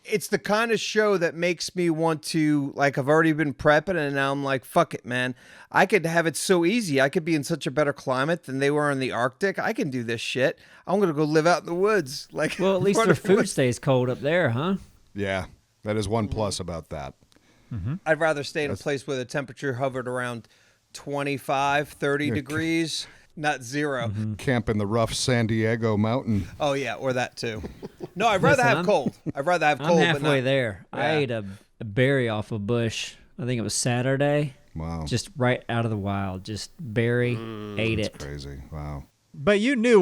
It's the kind of show that makes me want to, like, I've already been prepping and now I'm like, fuck it, man. I could have it so easy. I could be in such a better climate than they were in the Arctic. I can do this shit. I'm going to go live out in the woods. Like, Well, at least run their in the food woods. stays cold up there, huh? Yeah, that is one plus about that. I'd rather stay in a place where the temperature hovered around 25, 30 degrees, not 0. Camp in the rough San Diego mountain. Oh, yeah, or that too. No, I'd rather Listen, have I'm- cold. I'd rather have I'm cold, but halfway not. there. I Yeah. ate a berry off a bush. I think it was Saturday. Wow. Just right out of the wild. Just berry, ate it. Crazy. Wow. But you knew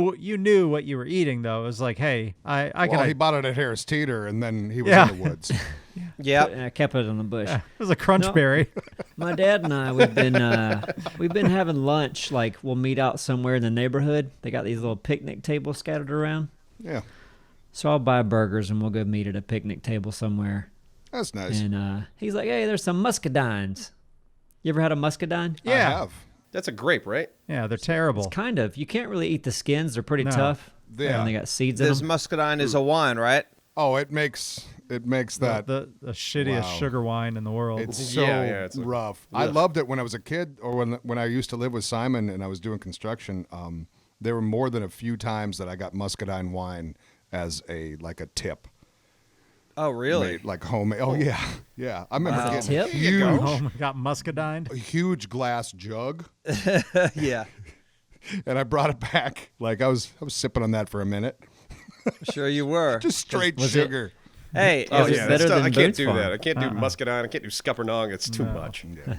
what you were eating though. It was like, hey, I Well, can. he bought it at Harris Teeter, and then he was Yeah. in the woods. Yep. And I kept it on the bush. It was a crunch No. berry. My dad and I, we've been having lunch. Like we'll meet out somewhere in the neighborhood. They got these little picnic tables scattered around. Yeah, So I'll buy burgers and we'll go meet at a picnic table somewhere. that's nice. And he's like, "Hey, there's some muscadines. You ever had a muscadine?" I Yeah. have. That's a grape, right? Yeah, they're terrible. It's kind of. You can't really eat the skins. They're pretty No. tough. Yeah. And they got seeds in This them. muscadine is a wine, right? Oh, it makes that. the shittiest Wow. sugar wine in the world. It's so Yeah, it's like- rough. I loved it when I was a kid, or when I used to live with Simon and I was doing construction. There were more than a few times that I got muscadine wine as a tip. Oh, really? Made, like homemade. Oh yeah, yeah. I remember As a getting a tip? huge, Oh my God, muscadine. a huge glass jug, Yeah. and I brought it back. Like I was sipping on that for a minute. Sure you were. Just straight Was it- sugar. Hey, Oh Is it yeah, better that's than I can't Boone's do Farm? that. I can't do muscadine. I can't do scuppernong. It's too much. Yeah.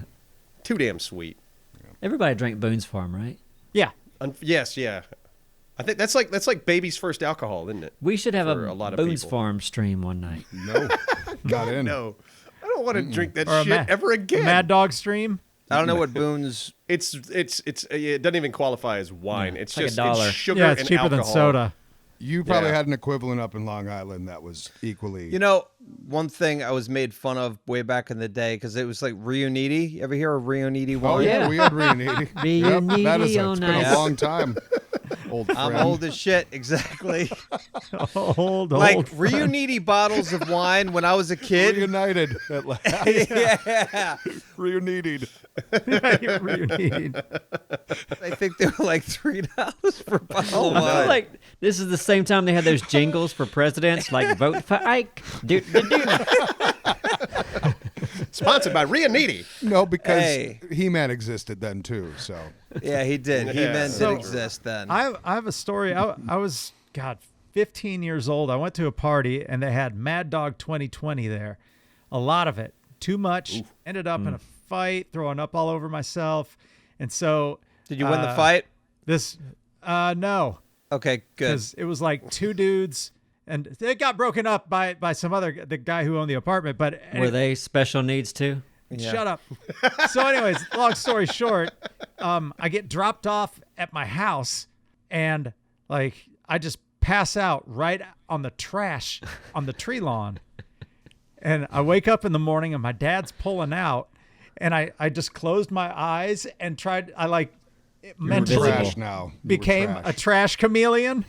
Too damn sweet. Everybody drank Boone's Farm, right? Yeah. Yes, yeah. I think that's like baby's first alcohol, isn't it? We should have For a a lot of Boone's people. Farm stream one night. No, not in. No, I don't want to drink that Or a shit ever again. Mad Dog Stream. I don't know what Boone's. It doesn't even qualify as wine. Yeah, it's it's like just $1. it's sugar Yeah, it's and cheaper alcohol. than soda. You probably Yeah. had an equivalent up in Long Island that was equally. You know, one thing I was made fun of way back in the day because it was like Riuniti. You ever hear of Riuniti Oh wine? yeah, yeah. we had Riuniti. Riuniti that is on it's been ice. a long time. Old friend. I'm old as shit. Exactly. Old. Like Riuniti bottles of wine when I was a kid. Reunited at last. Yeah. Reunited. Reunited. I think they were like $3 for a bottle of I feel wine. like this is the same time they had those jingles for presidents, like vote for Ike. Sponsored by Riuniti. No, because Hey. He-Man existed then too. So Yeah, he did. He Yeah. meant So- did exist then. I have a story. I was 15 years old. I went to a party and they had Mad Dog 2020 there. A lot of it. Too much. Ended up in a fight, throwing up all over myself. And so Did you win the fight? no. Okay, good. Because it was like two dudes And it got broken up by the guy who owned the apartment. But Were they special needs too? Shut up. So anyways, long story short, I get dropped off at my house and like I just pass out right on the trash on the tree lawn. And I wake up in the morning and my dad's pulling out and I just closed my eyes and mentally trash now. became a trash chameleon.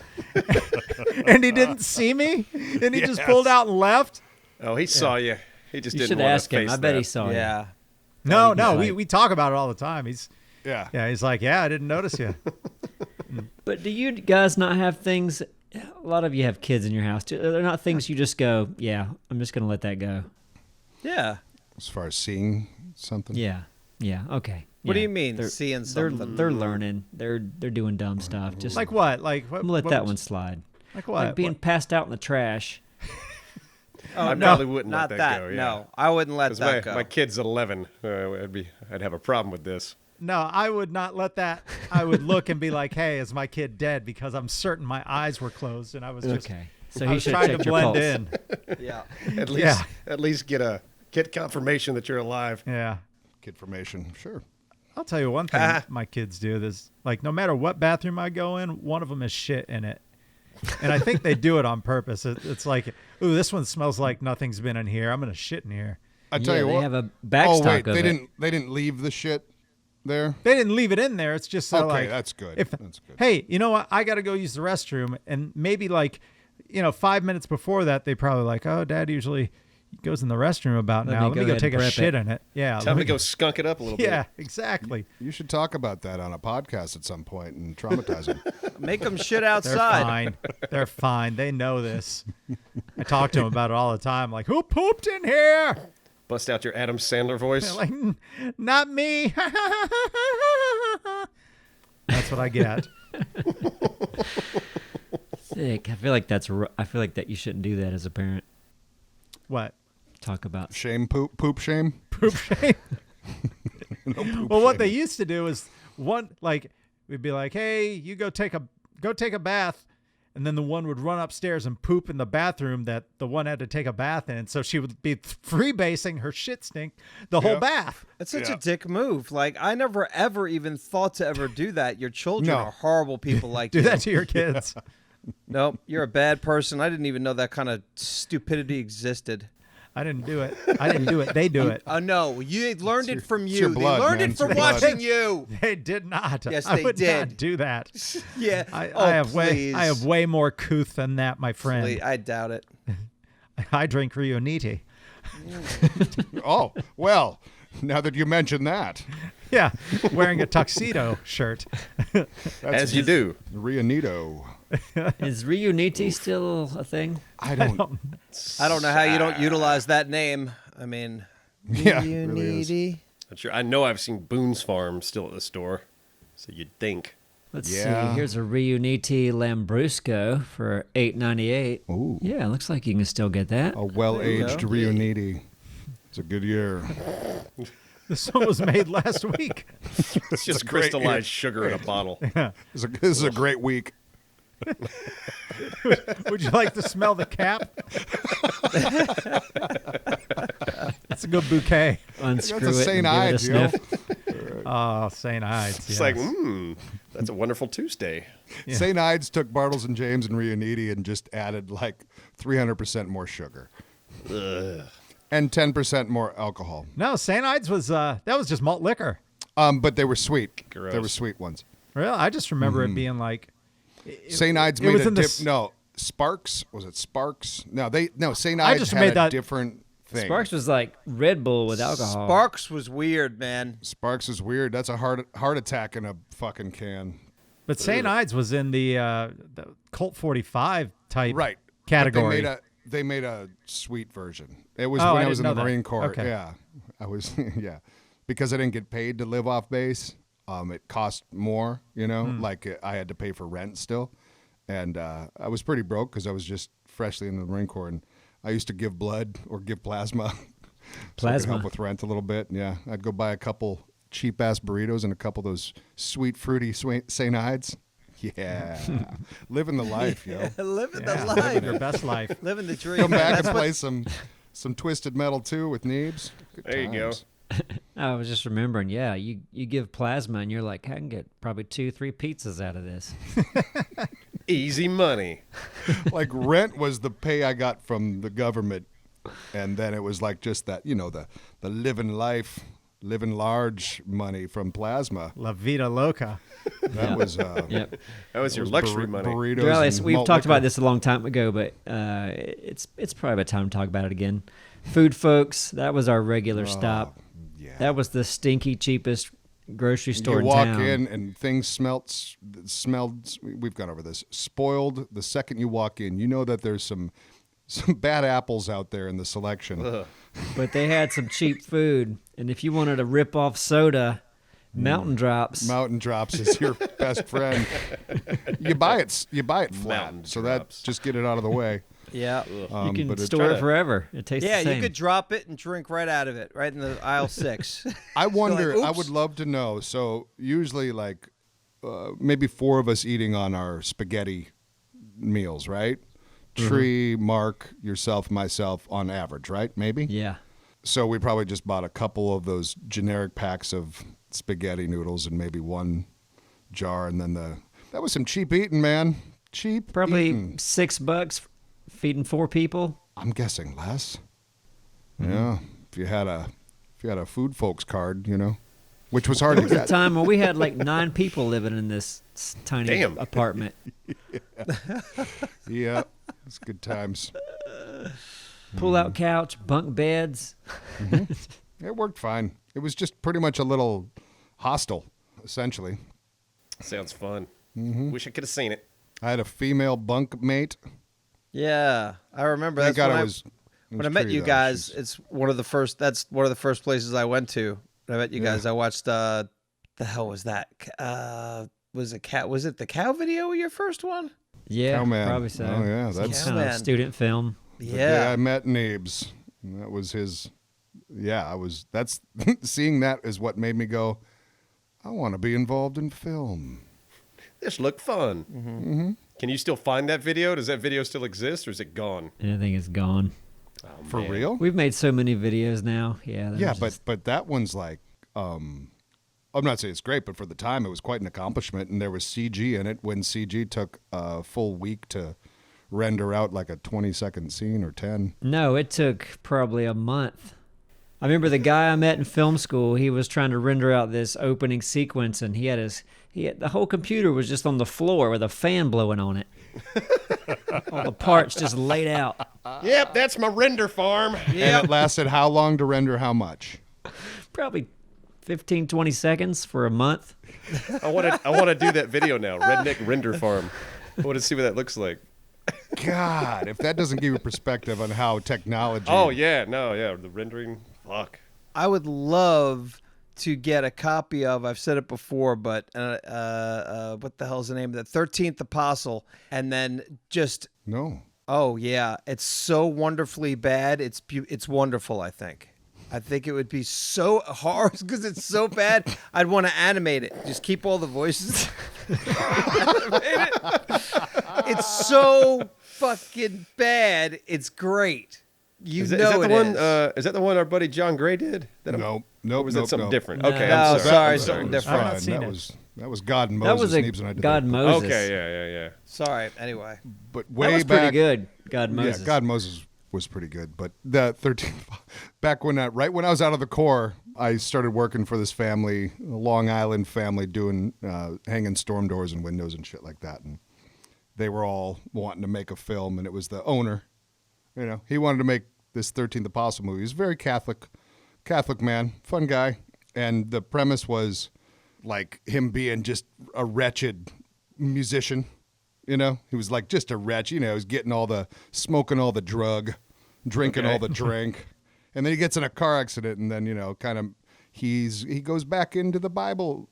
And he didn't see me and he just pulled out and left. Oh, he saw you. He just You didn't should want ask to him. face I bet that. he saw you. Yeah. No, we talk about it all the time. He's like, yeah, I didn't notice you. But do you guys not have things? A lot of you have kids in your house. They're not things you just go, yeah, I'm just going to let that go. Yeah. As far as seeing something. Yeah. Okay. What do Yeah. you mean, seeing something? They're learning. They're doing dumb stuff. Just Like what? Like what? I'm gonna let that one slide. Like what? Like being passed out in the trash. Oh, I probably wouldn't not let that go. Yeah. No, I wouldn't let 'Cause that go. my kid's 11. I'd have a problem with this. No, I would not let that. I would look and be like, hey, is my kid dead? Because I'm certain my eyes were closed and I was just Okay. So I he was should trying check to your blend pulse. in. Yeah. At least get confirmation that you're alive. Yeah. Kid formation. Sure. I'll tell you one thing my kids do. There's like no matter what bathroom I go in, one of them is shit in it. And I think they do it on purpose. It's like, ooh, this one smells like nothing's been in here. I'm gonna shit in here. I tell you they what. have a Oh backstock wait, of they it. didn't leave the shit there. They didn't leave it in there. It's just so Okay, like that's good. If, That's good. Hey, you know what? I got to go use the restroom, and maybe 5 minutes before that, they probably like, oh, Dad usually goes in the restroom about Let now. me Let go me go ahead take and a prep shit it. in it. Yeah, Time to go skunk it up a little Yeah, bit. exactly. You should talk about that on a podcast at some point and traumatize them. Make them shit They're outside. fine. They're fine. They know this. I talk to them about it all the time. Like, who pooped in here? Bust out your Adam Sandler voice. They're like, not me. That's what I get. Sick. I feel like I feel like that you shouldn't do that as a parent. What? Talk about Shame, poop shame. Poop shame. Well, what they used to do is we'd be like, "Hey, you go take a bath," and then the one would run upstairs and poop in the bathroom that the one had to take a bath in. So she would be freebasing her shit stink the whole bath. That's such a dick move. Like, I never, ever even thought to ever do that. Your children are horrible people like Do you. that to your kids. Nope, you're a bad person. I didn't even know that kind of stupidity existed. I didn't do it. I didn't do it. They do it. No, you learned it from your you. blood, They learned man. it It's from your blood. watching you. They did not. Yes, I they would did. not do that. Yeah. I have way more couth than that, my friend. Please, I doubt it. I drink Rio Niti. Oh, well, now that you mention that. Yeah, wearing a tuxedo shirt. As you do. Rianito. Is Reuniti still a thing? I don't. I don't know how you don't utilize that name. I mean, Yeah, it really is. Unity. Not sure. I know I've seen Boone's Farm still at the store, so you'd think. Let's Yeah. see. Here's a Reuniti Lambrusco for $8.98. Ooh. Yeah, looks like you can still get that. A well-aged go. Rianiti. It's a good year. This one was made last week. It's just a great crystallized sugar in a bottle. This is a great week. Would you like to smell the cap? That's a good bouquet. Unscrew That's a it St. and give it a Ides, yo. sniff. Oh, St. Ides. It's yes. like, that's a wonderful Tuesday. Yeah. St. Ides took Bartles and James and Rianiti and just added like 300% more sugar. Ugh. And 10% more alcohol. No, St. Ides was that was just malt liquor. But they were sweet. Gross. They were sweet ones. Really? I just remember it being like St. Ides it made was a in the dip. s- No, Sparks. Was it Sparks? No, St. I Ides just had made a that- different thing. Sparks was like Red Bull with alcohol. Sparks was weird, man. Sparks is weird. That's a heart attack in a fucking can. But St. Ides was in the Colt 45 type Right. category. But they made a sweet version. It was Oh, when I I was in didn't the know that. Marine Corps. Okay. Yeah. I was yeah. Because I didn't get paid to live off base. It cost more, like I had to pay for rent still. And I was pretty broke because I was just freshly in the Marine Corps, and I used to give blood or give plasma. So I could Plasma. help with rent a little bit. Yeah, I'd go buy a couple cheap ass burritos and a couple of those sweet fruity St. Ides. Yeah. Living the life, yo. Living the Living life. your best life. Living the dream. Come back and That's what- play some Twisted Metal 2 with Neebs. Good There you go. times. I was just remembering, yeah, you give plasma and you're like, I can get probably 2-3 pizzas out of this. Easy money. Like rent was the pay I got from the government. And then it was like just that, the living life, living large money from plasma. La vida loca. That was Yep. That was your luxury money. burritos. Alice, and we've malt talked liquor. about this a long time ago, but it's probably about time to talk about it again. Food Folks, that was our regular stop. Yeah. That was the stinky cheapest grocery store You in walk town. in and things smelled. We've gone over this. Spoiled the second you walk in. You know that there's some bad apples out there in the selection. But they had some cheap food, and if you wanted a rip-off soda, Mountain Drops. Mountain Drops is your best friend. You buy it flat, Mountain so Drops. that just get it out of the way. Yeah. You but can it's store it kinda- forever. It tastes Yeah, the same. you could drop it and drink right out of it, right in the aisle 6. I wonder. I oops. would love to know. So usually, like maybe 4 of us eating on our spaghetti meals, right? Tree, Mark, yourself, myself, on average, right? Maybe. Yeah. So we probably just bought a couple of those generic packs of spaghetti noodles and maybe 1 jar, and then that was some cheap eating, man. Cheap. Probably eating. $6 feeding 4 people. I'm guessing less. Yeah. If you had a Food Folks card, which was hard to There was a get. time when we had like 9 people living in this tiny Damn. apartment. Yeah. It's good times. Pull-out couch, bunk beds. It worked fine. It was just pretty much a little hostel, essentially. Sounds fun. Wish I could have seen it. I had a female bunk mate. Yeah, I remember. Thank That's God when it I, was. when I met you guys. It's one of the first. That's one of the first places I went to. When I met you guys. I watched. The hell was that? Was it cat? Was it the cow video? Your first one? Yeah, Cowman. probably so. Oh, yeah, It's that's- kind of Cowman. student film. The day Yeah. I met Neebs. And that was his. Yeah, that's seeing that is what made me go, I want to be involved in film. This looked fun. Can you still find that video? Does that video still exist, or is it gone? And I think it's gone. Oh, For man. real? We've made so many videos now. Yeah. they're Yeah, just- but that one's like, I'm not saying it's great, but for the time it was quite an accomplishment, and there was CG in it. When CG took a full week to render out like a 20-second scene or 10. No, it took probably a month. I remember the guy I met in film school. He was trying to render out this opening sequence, and he had the whole computer was just on the floor with a fan blowing on it. All the parts just laid out. Yep, that's my render farm. And it lasted how long to render how much? Probably 15, 20 seconds for a month. I want to do that video now. Redneck render farm. I want to see what that looks like. God, if that doesn't give you perspective on how technology. Oh yeah, no, yeah, the rendering. Fuck. I would love to get a copy of. I've said it before, but what the hell's the name of that? 13th Apostle, and then just. No. Oh yeah, it's so wonderfully bad. It's wonderful. I think it would be so hard because it's so bad. I'd want to animate it. Just keep all the voices. Animate it. It's so fucking bad. It's great. Is that the one? Is that the one our buddy John Gray did? Nope. Or was that something different? No. Okay, No, I'm sorry. sorry, something That was different. I've not fine. seen that it. was God and That Moses. was a Neebs and I did God that. Moses. Okay, yeah. Sorry. Anyway, But That way was back, pretty good. God Moses. Yeah, God Moses was pretty good. But the 13th, back when right when I was out of the Corps, I started working for this family, a Long Island family, doing hanging storm doors and windows and shit like that. And they were all wanting to make a film, and it was the owner. He wanted to make this 13th Apostle movie. He's a very Catholic man, fun guy. And the premise was like him being just a wretched musician. He was like just a wretch. He was getting smoking all the drug, drinking all the drink. And then he gets in a car accident, and then, kind of he goes back into the Bible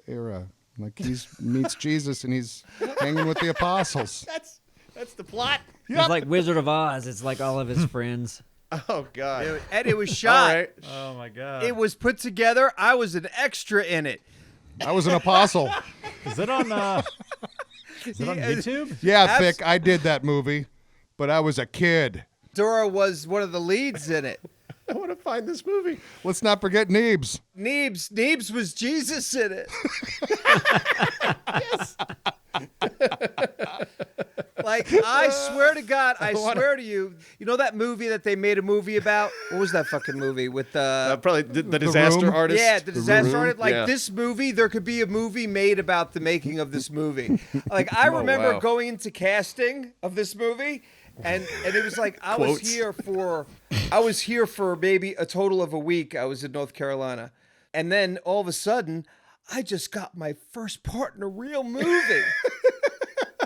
era. Like meets Jesus, and he's hanging with the apostles. That's the plot. It's like Wizard of Oz. It's like all of his friends. Oh God. and it was shot. All right. Oh my god. It was put together. I was an extra in it. I was an apostle. Is it on? Is it on YouTube? Yeah, Vic, I did that movie, but I was a kid. Dora was one of the leads in it. I want to find this movie. Let's not forget Neebs. Neebs was Jesus in it. Yes. Like, I swear to God, I swear to you, you know that movie that they made a movie about? What was that fucking movie with Probably the Disaster Room? Artist. Yeah, the disaster Room? artist. Like Yeah. this movie, there could be a movie made about the making of this movie. Like I remember wow. going into casting of this movie, and it was like I was here for maybe a total of a week. I was in North Carolina, and then all of a sudden, I just got my first part in a real movie.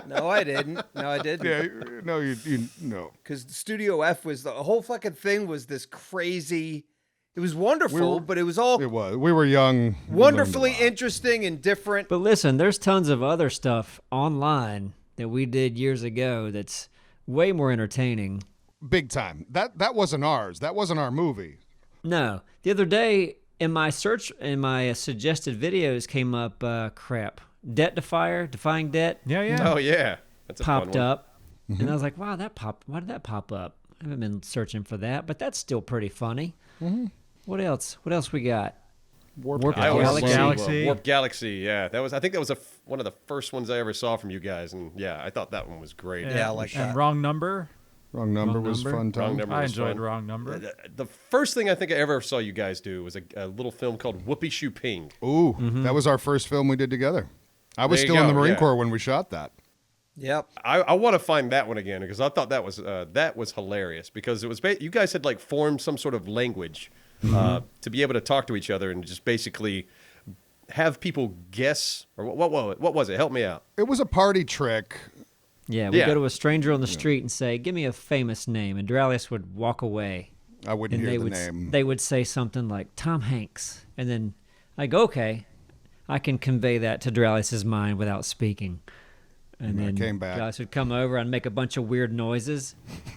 No, I didn't. Yeah, no, you no. Because Studio F was the whole fucking thing was this crazy. It was wonderful, but it was all It was. We were young. We wonderfully learned a lot. interesting and different. But listen, there's tons of other stuff online that we did years ago that's way more entertaining. Big time. That wasn't ours. That wasn't our movie. No, the other day in my search, in my suggested videos came up, Debt Defying Debt Yeah, yeah. Oh yeah, that's a popped fun one. up. And I was like, wow, why did that pop up? I haven't been searching for that, but that's still pretty funny. What else? What else we got? Warp I always Galaxy. love Galaxy. Warp Galaxy. Yeah, I think that was one of the first ones I ever saw from you guys, and yeah, I thought that one was great. Yeah, I like and that. Wrong Number. Wrong number was number? fun time. Wrong Number I was enjoyed fun. Wrong Number. The first thing I think I ever saw you guys do was a little film called Whoopie Shoo Ping. Ooh, that was our first film we did together. I was There you still in the go, Marine yeah. Corps when we shot that. Yep. I want to find that one again because I thought that was hilarious because it was you guys had like formed some sort of language to be able to talk to each other and just basically have people guess or what was it? Help me out. It was a party trick. Yeah, we Yeah. go to a stranger on the street and say, "Give me a famous name," and Duralius would walk away, I wouldn't and hear the name. they would say something like Tom Hanks, and then I go, "Okay, I can convey that to Duralius's mind without speaking." And I then came back. Duralius would come over and make a bunch of weird noises,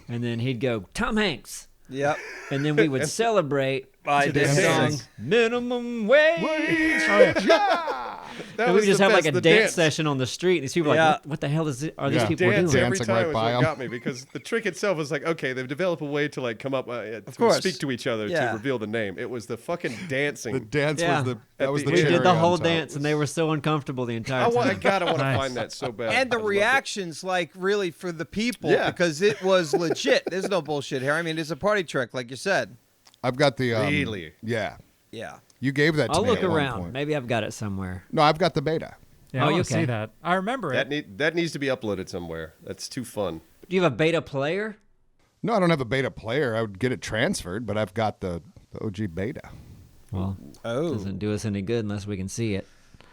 and then he'd go, "Tom Hanks," Yep. and then we would celebrate By to the dancing. song "Minimum Wage." That And we was would just the have like best, a the dance session on the street. These people are Yeah. like, what the hell are these Yeah. people Dance doing? every Dancing time right was by what 'em. got me because the trick itself was like, okay, they've developed a way to like come up to course. speak to each other Yeah. to reveal the name. It was the fucking dancing. The dance Yeah. was the We cherry did the on whole top. dance, and they were so uncomfortable the entire I time. want to Nice. find that so bad. And the I loved it. reactions, like, really for the people, Yeah. because it was legit. There's no bullshit here. I mean, it's a party trick, like you said. I've got the Really? Yeah, Yeah. you gave that to I'll me look at one around. point. Maybe I've got it somewhere. No, I've got the beta. Yeah, Oh, I want okay. to see that. I remember it. That needs to be uploaded somewhere. That's too fun. Do you have a beta player? No, I don't have a beta player. I would get it transferred, but I've got the OG beta. Well, Oh. doesn't do us any good unless we can see it.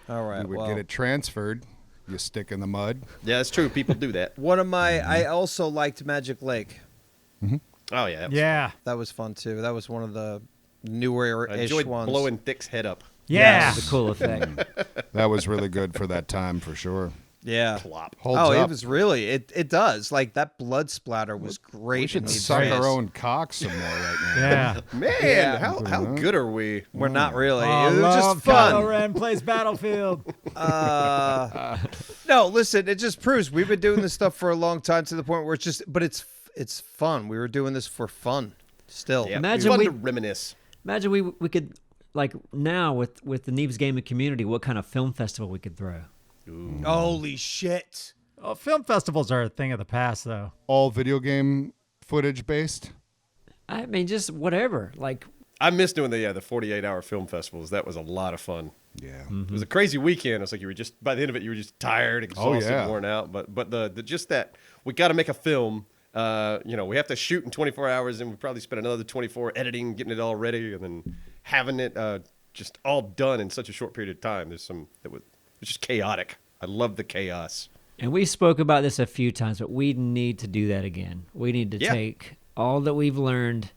All right. You would well, get it transferred. You stick in the mud. Yeah, that's true. People do that. one of my, I also liked Magic Lake. Oh yeah. That was Yeah. That was fun, too. That was one of the I newer-ish enjoyed ones. blowing Thick's head up. Yeah. It's a cool effect. That was really good for that time for sure. Yeah. Plop. Holds Oh, up. it was really, it does. Like, that blood splatter was great. We in should Neebs suck Gaming. our own cock some more right now. Yeah. Man, Yeah. how good are we? We're not really. Oh, it was love just fun. Kylo Ren plays Battlefield. No, listen, it just proves we've been doing this stuff for a long time to the point where it's just, but it's fun. We were doing this for fun still. Yeah, Imagine fun we- to reminisce. Imagine we could, like, now with the Neebs Gaming community, what kind of film festival we could throw. Holy shit. Oh, film festivals are a thing of the past, though. All video game footage based. I mean, just whatever. Like, I miss doing the 48-hour film festivals. That was a lot of fun. Yeah. It was a crazy weekend. It's like you were just by the end of it, you were just tired, exhausted, yeah. worn out. But the just that we got to make a film. We have to shoot in 24 hours, and we probably spend another 24 editing, getting it all ready, and then having it just all done in such a short period of time. It was just chaotic. I love the chaos. and we spoke about this a few times, but we need to do that again. We need to Yeah. take all that we've learned,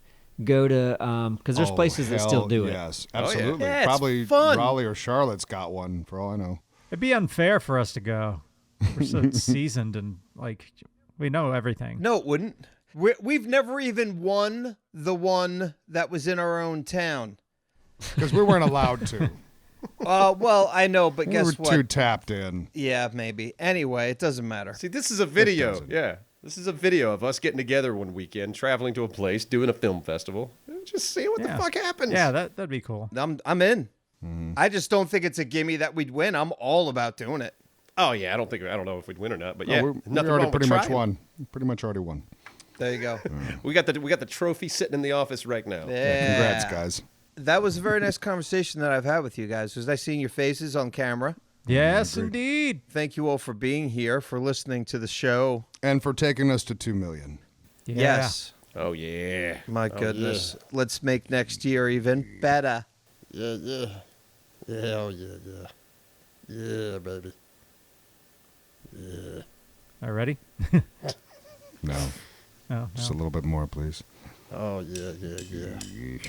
go to, because there's Oh, places that still hell do it. Yes, Oh, yeah. absolutely. Yeah, it's Probably fun. Raleigh or Charlotte's got one for all I know. It'd be unfair for us to go. We're so seasoned and, like, we know everything. No, it wouldn't. We've never even won the one that was in our own town. Because we weren't allowed to. Well, I know, but We guess were what? too tapped in. Yeah, maybe. Anyway, it doesn't matter. See, this is a video. doesn't. Yeah. This is a video of us getting together one weekend, traveling to a place, doing a film festival. Just see what the fuck happens. Yeah, that'd be cool. I'm in. I just don't think it's a gimme that we'd win. I'm all about doing it. Oh, yeah. I don't know if we'd win or not, but No, yeah. we nothing already wrong with pretty much trying. won. Pretty much already won. There you go. We got the trophy sitting in the office right now. Yeah. Congrats, guys. That was a very nice conversation that I've had with you guys. It was nice seeing your faces on camera. Yes, indeed. Thank you all for being here, for listening to the show. And for taking us to 2 million. Yeah. Yes. Oh, yeah. My goodness. Let's make next year even better. Yeah, yeah. Yeah, oh, yeah, yeah. Yeah, baby. Yeah. All right, ready? No. Oh, Just a no. little bit more, please. Oh, yeah, yeah, yeah.